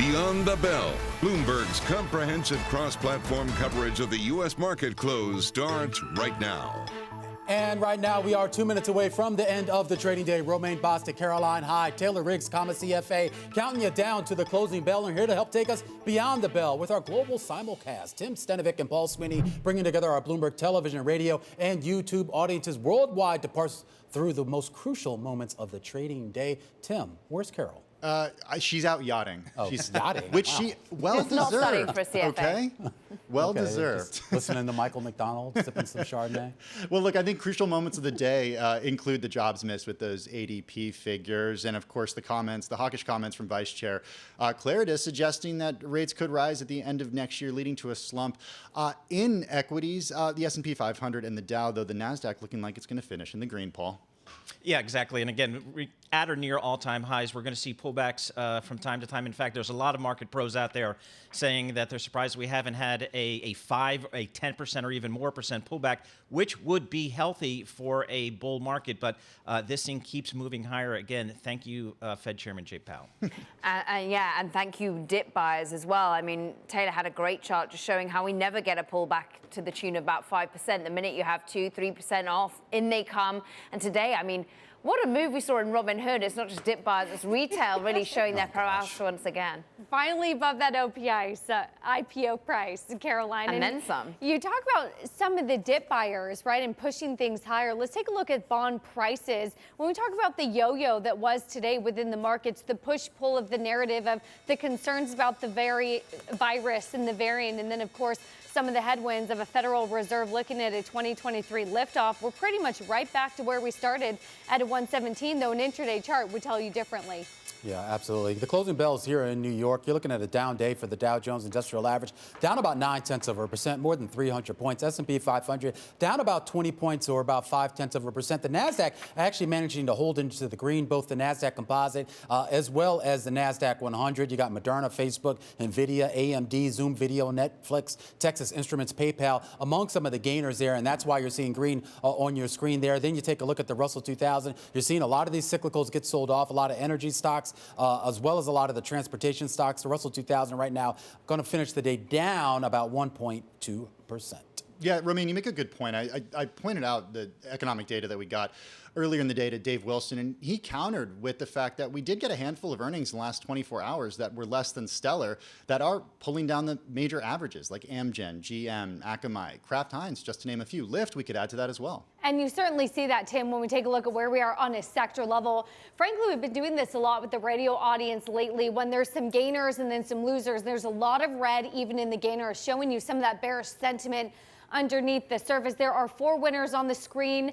Beyond the Bell, Bloomberg's comprehensive cross-platform coverage of the U.S. market close starts right now. And right now, we are 2 minutes away from the end of the trading day. Romaine Bostick, Caroline Hyde, Taylor Riggs, CFA, counting you down to the closing bell. And here to help take us beyond the bell with our global simulcast, Tim Stenovec and Paul Sweeney, bringing together our Bloomberg Television, radio, and YouTube audiences worldwide to parse through the most crucial moments of the trading day. Tim, where's Carol? She's out yachting. Oh, she's yachting. Which wow. she well-deserved. Not studying for CFA. Okay? Well-deserved. Listening to Michael McDonald, sipping some Chardonnay. Well, look, I think crucial moments of the day include the jobs miss with those ADP figures. And, of course, the hawkish comments from Vice Chair Claridis suggesting that rates could rise at the end of next year, leading to a slump in equities. The S&P 500 and the Dow, though the NASDAQ looking like it's going to finish in the green, Paul. Yeah, exactly. And again, at or near all-time highs, we're going to see pullbacks from time to time. In fact, there's a lot of market pros out there saying that they're surprised we haven't had a 5, a 10% or even more percent pullback, which would be healthy for a bull market. But this thing keeps moving higher. Again, thank you, Fed Chairman Jay Powell. Yeah, and thank you, dip buyers as well. I mean, Taylor had a great chart just showing how we never get a pullback to the tune of about 5%. The minute you have 2-3% off, in they come. And today, I mean, what a move we saw in Robin Hood. It's not just dip buyers, it's retail really showing their prowess once again. Finally above that IPO price, Caroline. And then some. You talk about some of the dip buyers, right, and pushing things higher. Let's take a look at bond prices. When we talk about the yo-yo that was today within the markets, the push-pull of the narrative of the concerns about the virus and the variant, and then, of course, some of the headwinds of a Federal Reserve looking at a 2023 liftoff. We're pretty much right back to where we started at a 117, though an intraday chart would tell you differently. Yeah, absolutely. The closing bells here in New York. You're looking at a down day for the Dow Jones Industrial Average, down about 0.9%, more than 300 points. S&P 500 down about 20 points, or about 0.5%. The Nasdaq actually managing to hold into the green, both the Nasdaq Composite as well as the Nasdaq 100. You got Moderna, Facebook, Nvidia, AMD, Zoom Video, Netflix, Texas Instruments, PayPal, among some of the gainers there, and that's why you're seeing green on your screen there. Then you take a look at the Russell 2000. You're seeing a lot of these cyclicals get sold off, a lot of energy stocks, as well as a lot of the transportation stocks. The Russell 2000 right now going to finish the day down about 1.2%. Yeah, Romaine, you make a good point. I pointed out the economic data that we got earlier in the day to Dave Wilson, and he countered with the fact that we did get a handful of earnings in the last 24 hours that were less than stellar, that are pulling down the major averages, like Amgen, GM, Akamai, Kraft Heinz, just to name a few. Lyft, we could add to that as well. And you certainly see that, Tim, when we take a look at where we are on a sector level. Frankly, we've been doing this a lot with the radio audience lately. When there's some gainers and then some losers, there's a lot of red even in the gainers, showing you some of that bearish sentiment underneath the surface. There are 4 winners on the screen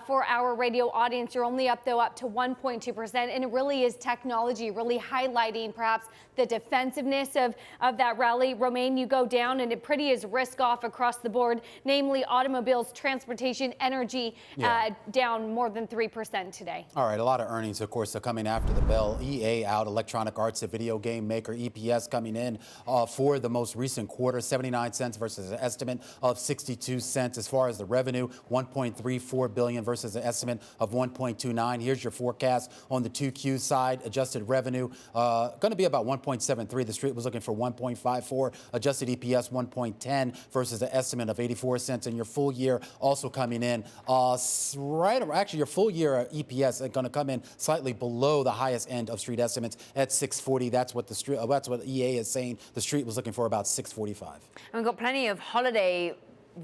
for our radio audience. You're only up to 1.2%, and it really is technology, really highlighting perhaps the defensiveness of that rally. Romaine, you go down, and it pretty is risk off across the board, namely automobiles, transportation, energy, down more than 3% today. All right, a lot of earnings, of course, are coming after the bell. EA out, Electronic Arts, a video game maker. EPS coming in for the most recent quarter, 79 cents versus an estimate of 62 cents. As far as the revenue, 1.34 billion versus an estimate of 1.29. Here's your forecast on the 2Q side. Adjusted revenue going to be about 1.73. The street was looking for 1.54. Adjusted EPS 1.10 versus an estimate of 84 cents. And your full year also coming in actually your full year EPS is going to come in slightly below the highest end of street estimates at 640. That's what the street. That's what EA is saying. The street was looking for about 645. And we've got plenty of holiday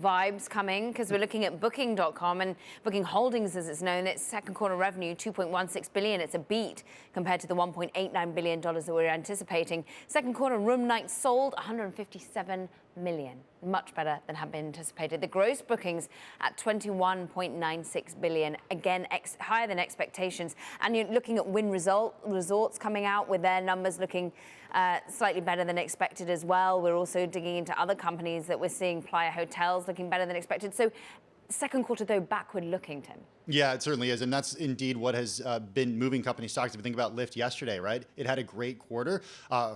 vibes coming, because we're looking at Booking.com, and Booking Holdings, as it's known, its second quarter revenue, $2.16 billion. It's a beat compared to the $1.89 billion that we were anticipating. Second quarter room nights sold, 157 million. Much better than had been anticipated. The gross bookings at 21.96 billion, again higher than expectations. And you're looking at Wynn Resorts coming out with their numbers looking slightly better than expected as well. We're also digging into other companies that we're seeing. Playa Hotels looking better than expected. So second quarter, though, backward looking, Tim. Yeah, it certainly is. And that's indeed what has been moving company stocks. If you think about Lyft yesterday, right? It had a great quarter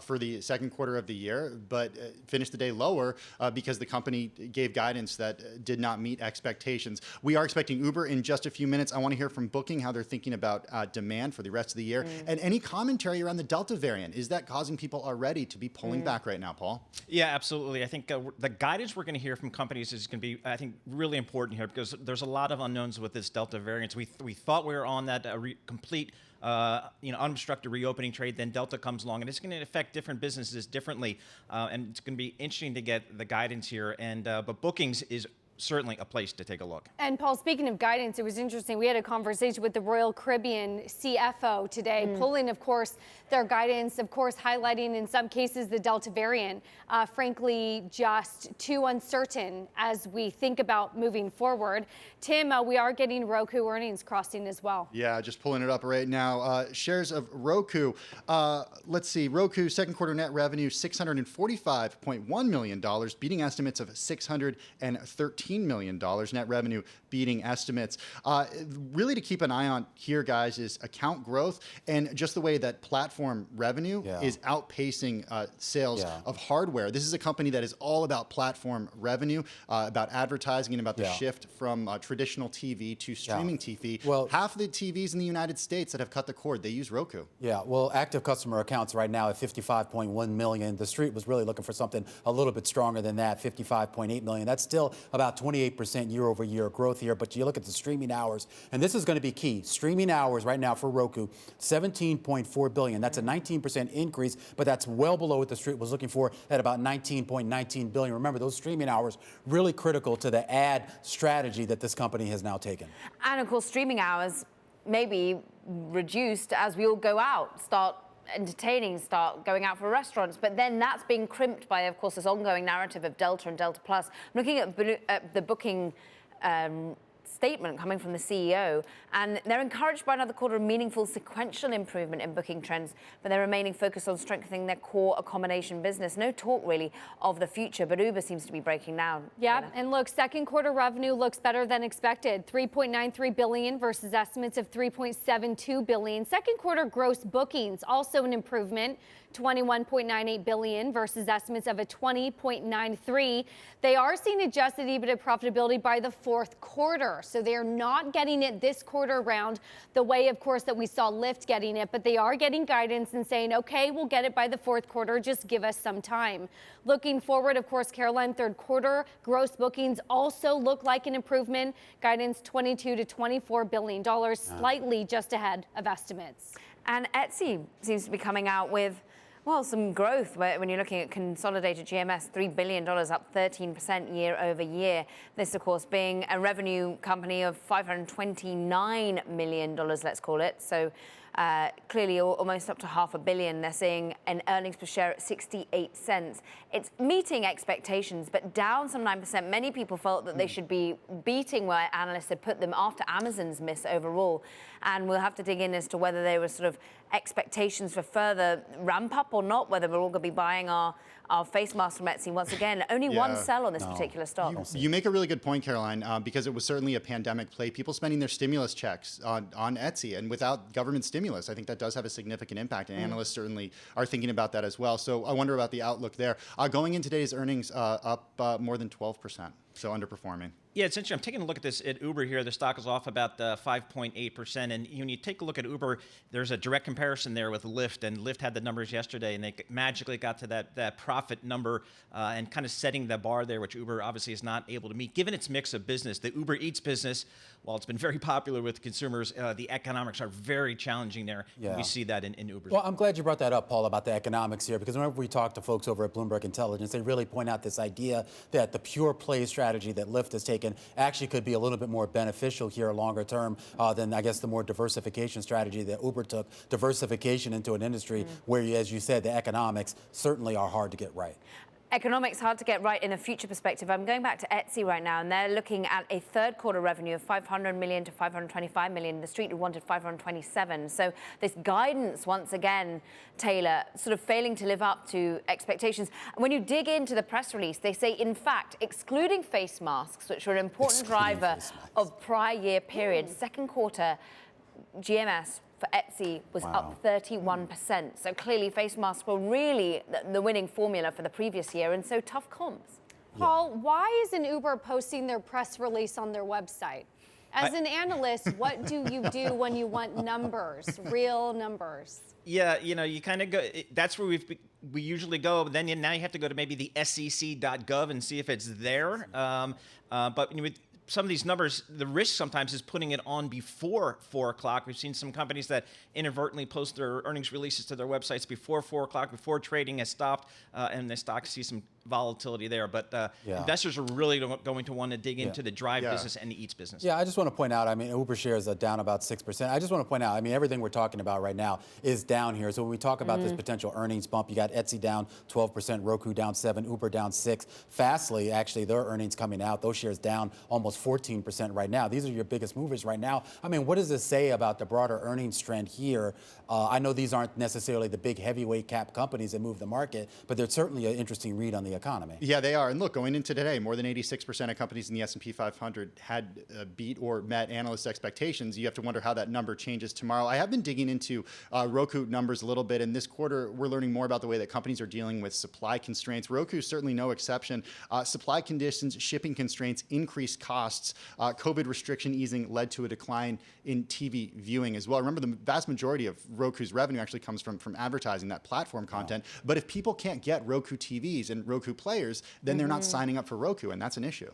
for the second quarter of the year, but finished the day lower because the company gave guidance that did not meet expectations. We are expecting Uber in just a few minutes. I want to hear from Booking how they're thinking about demand for the rest of the year. And any commentary around the Delta variant. Is that causing people already to be pulling back right now, Paul? Yeah, absolutely. I think the guidance we're going to hear from companies is going to be, I think, really important here because there's a lot of unknowns with this Delta variants. We thought we were on that complete, unobstructed reopening trade. Then Delta comes along, and it's going to affect different businesses differently. And it's going to be interesting to get the guidance here. And but Bookings is certainly a place to take a look. And Paul, speaking of guidance, it was interesting. We had a conversation with the Royal Caribbean CFO today, pulling, of course, their guidance, of course, highlighting in some cases the Delta variant, frankly, just too uncertain as we think about moving forward. Tim, we are getting Roku earnings crossing as well. Yeah, just pulling it up right now. Shares of Roku. Let's see. Roku second quarter net revenue $645.1 million, beating estimates of $613 million. Net revenue beating estimates. Really to keep an eye on here, guys, is account growth and just the way that platform revenue is outpacing sales of hardware. This is a company that is all about platform revenue, about advertising and about the shift from traditional TV to streaming TV. Well, half of the TVs in the United States that have cut the cord, they use Roku. Yeah, well, active customer accounts right now at 55.1 million. The street was really looking for something a little bit stronger than that, 55.8 million. That's still about 28% year-over-year growth here, but you look at the streaming hours, and this is going to be key. Streaming hours right now for Roku, 17.4 billion. That's a 19% increase, but that's well below what the street was looking for at about 19.19 billion. Remember, those streaming hours really critical to the ad strategy that this company has now taken. And of course, streaming hours may be reduced as we all go out, start entertaining, start going out for restaurants, but then that's being crimped by, of course, this ongoing narrative of Delta and Delta Plus. I'm looking at the Booking statement coming from the CEO, and they're encouraged by another quarter of meaningful sequential improvement in booking trends, but they're remaining focused on strengthening their core accommodation business. No talk really of the future, but Uber seems to be breaking down. Yeah, and look, second quarter revenue looks better than expected, 3.93 billion versus estimates of 3.72 billion. Second quarter gross bookings also an improvement, 21.98 billion versus estimates of a 20.93. They are seeing adjusted EBITDA profitability by the fourth quarter. So they're not getting it this quarter around the way, of course, that we saw Lyft getting it, but they are getting guidance and saying, okay, we'll get it by the fourth quarter. Just give us some time. Looking forward, of course, Caroline, third quarter gross bookings also look like an improvement. Guidance $22 to $24 billion, slightly just ahead of estimates. And Etsy seems to be coming out with, well, some growth when you're looking at consolidated GMS, $3 billion, up 13% year over year. This, of course, being a revenue company of $529 million, let's call it. So clearly almost up to $500 million. They're seeing an earnings per share at 68 cents. It's meeting expectations, but down some 9%. Many people felt that they should be beating where analysts had put them after Amazon's miss overall. And we'll have to dig in as to whether they were sort of expectations for further ramp up or not, whether we're all going to be buying our face mask from Etsy once again. Only one sell on this particular stock. You make a really good point, Caroline, because it was certainly a pandemic play. People spending their stimulus checks on Etsy, and without government stimulus, I think that does have a significant impact, and analysts certainly are thinking about that as well. So I wonder about the outlook there. Going in today's earnings, up more than 12%, so underperforming. Yeah, it's interesting. I'm taking a look at this at Uber here. The stock is off about 5.8%. And when you take a look at Uber, there's a direct comparison there with Lyft. And Lyft had the numbers yesterday, and they magically got to that profit number and kind of setting the bar there, which Uber obviously is not able to meet. Given its mix of business, the Uber Eats business, while it's been very popular with consumers, the economics are very challenging there. Yeah. We see that in Uber. Well, I'm glad you brought that up, Paul, about the economics here, because whenever we talk to folks over at Bloomberg Intelligence, they really point out this idea that the pure play strategy that Lyft has taken actually could be a little bit more beneficial here longer term than, I guess, the more diversification strategy that Uber took. Diversification into an industry where, as you said, the economics certainly are hard to get right. Economics hard to get right in a future perspective. I'm going back to Etsy right now, and they're looking at a third quarter revenue of 500 million to 525 million. The street wanted 527. So this guidance, once again, Taylor, sort of failing to live up to expectations. When you dig into the press release, they say, in fact, excluding face masks, which were an important driver of prior year period, second quarter GMS for Etsy was up 31%. So clearly face masks were really the winning formula for the previous year, and so tough comps. Paul, why isn't Uber posting their press release on their website? As an analyst, what do you do when you want numbers, real numbers? Yeah, you kind of go, that's where we usually go, but then now you have to go to maybe the sec.gov and see if it's there. But with some of these numbers, the risk sometimes is putting it on before 4 o'clock. We've seen some companies that inadvertently post their earnings releases to their websites before 4 o'clock, before trading has stopped, and the stocks see some volatility there. But investors are really going to want to dig into the Drive business and the Eats business. Yeah, I just want to point out, Uber shares are down about 6%. I just want to point out, everything we're talking about right now is down here. So when we talk about this potential earnings bump, you got Etsy down 12%, Roku down 7%, Uber down 6%. Fastly, actually, their earnings coming out, those shares down almost 14% right now. These are your biggest movers right now. What does this say about the broader earnings trend here? I know these aren't necessarily the big heavyweight cap companies that move the market, but they're certainly an interesting read on the economy. Yeah, they are. And look, going into today, more than 86% of companies in the S&P 500 had beat or met analyst expectations. You have to wonder how that number changes tomorrow. I have been digging into Roku numbers a little bit, and this quarter we're learning more about the way that companies are dealing with supply constraints. Roku is certainly no exception. Supply conditions, shipping constraints, increased costs, COVID restriction easing led to a decline in TV viewing as well. Remember, the vast majority of Roku's revenue actually comes from advertising, that platform content. But if people can't get Roku TVs and Roku players, then they're not signing up for Roku, and that's an issue.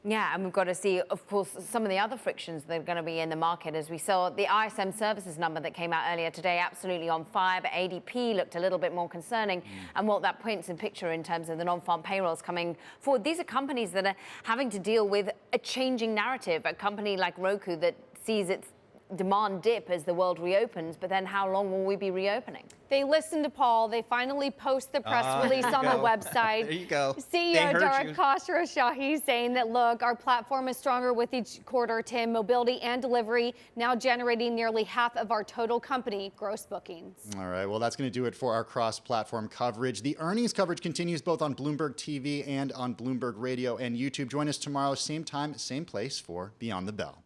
Yeah, and we've got to see, of course, some of the other frictions that are going to be in the market. As we saw, the ISM services number that came out earlier today, absolutely on fire, but ADP looked a little bit more concerning. And what that points in picture in terms of the non-farm payrolls coming forward. These are companies that are having to deal with a changing narrative. A company like Roku that sees its demand dip as the world reopens, but then how long will we be reopening? They listened to Paul. They finally post the press release on the website. There you go. CEO Dara Khosrowshahi saying that, look, our platform is stronger with each quarter, Tim. Mobility and delivery now generating nearly half of our total company gross bookings. All right, well, that's going to do it for our cross-platform coverage. The earnings coverage continues both on Bloomberg TV and on Bloomberg Radio and YouTube. Join us tomorrow, same time, same place for Beyond the Bell.